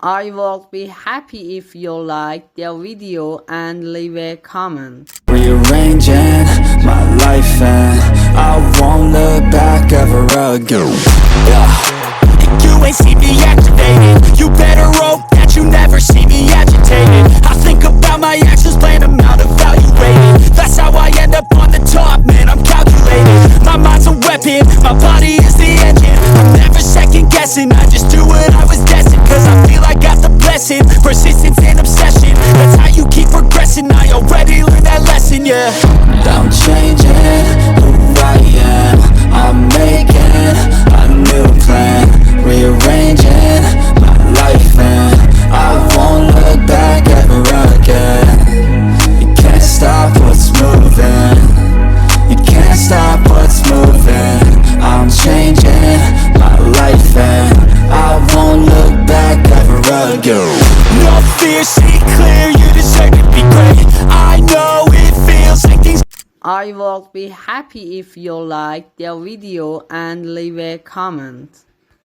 I will be happy if you like the video and leave a comment. Rearranging my life and I won't look back ever again. You ain't see me activated. You better hope that you never see me agitated. I think about my actions, plan them out, evaluated. That's how I end up on the top, man, I'm calculated. My mind's a weapon, my body is the engine. I'm never second guessing, I just do what I was destined. Cause I feel I got the blessing, persistence and obsession. That's how you keep progressing, I already learned that lesson, yeah. I'm changing who I am, I'm making a new plan. Rearranging my life and I won't look back ever again. You can't stop what's moving, you can't stop what's moving. I'm changing my life and I won't look back ever again. No fear, see clear, you deserve to be great. I know it feels like things. I will be happy if you like the video and leave a comment.